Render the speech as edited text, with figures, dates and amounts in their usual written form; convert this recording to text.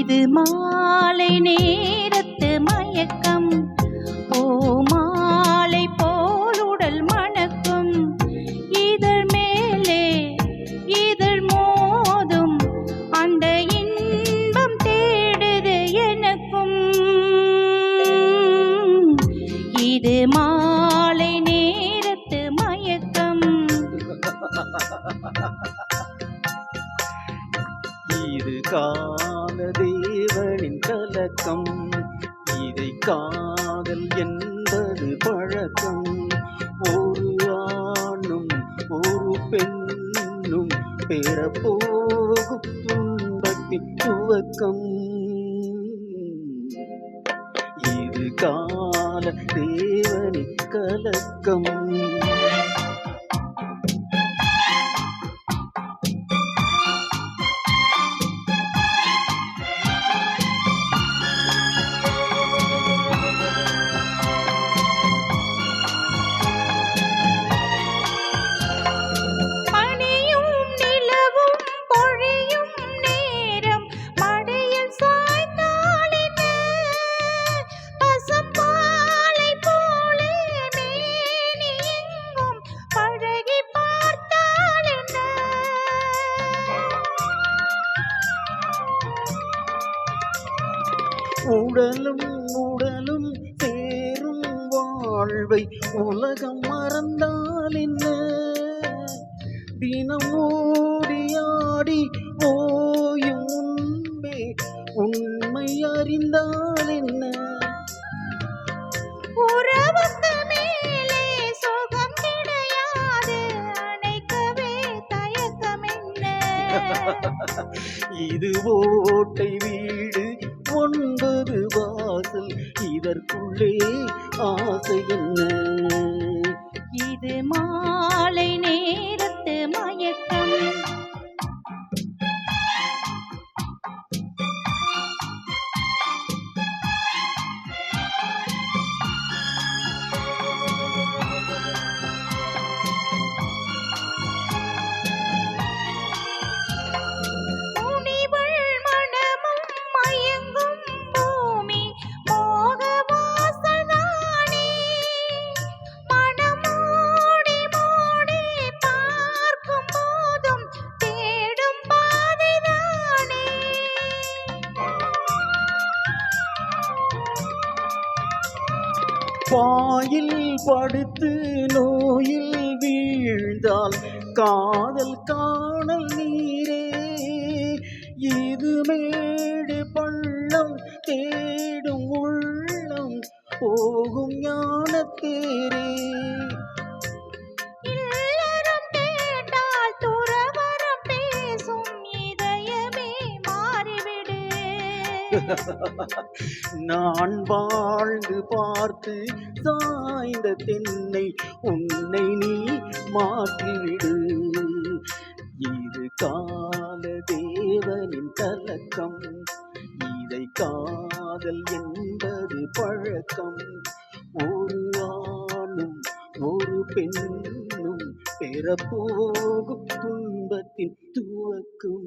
இது மாலை நேரத்து மயக்கம், பூமாலை போல் உடல் மணக்கும். இதழ் மேலே இதழ் மோதும் அந்த இன்பம் தேடுது எனக்கும். இது மாலை நேரத்து மயக்கம். இது கால தேவனின் கலக்கம், இதை காதல் என்பது பழக்கம். ஒரு ஆணும் ஒரு பெண்ணும் பெறப்போகும் துன்பத்தின் துவக்கம். இது கால தேவனின் கலக்கம். உடலும் உடலும் சேரும் வாழ்வை உலகம் மறந்தால் என்ன? தினம் ஓடியாடி ஓயும் முன்பே உண்மை அறிந்தால் என்ன? உறவுக்கு மேலே சுகம் கிடையாது, அணைக்கவே தயக்கம் என்ன? இது ஓட்டை வீடு 9 வாசல், இதற்குள்ளே ஆசை என்ன? இது மாலை நேரத்து மயக்கம். பாயில் படுத்து நோயில் வீழ்ந்தால் காதல் காணல் நீரே. இது மேடு பள்ளம் தேடும் உள்ளம் போகும் ஞானத்தேரே. நான் வாழ்ந்து பார்த்து சாய்ந்த தென்னை உன்னை நீ மாற்றிவிடு. இது கால தேவனின் கலக்கம், இதை காதல் என்பது பழக்கம். ஒரு ஆணும் ஒரு பெண்ணும் பெறப்போகும் துன்பத்தின் துவக்கம்.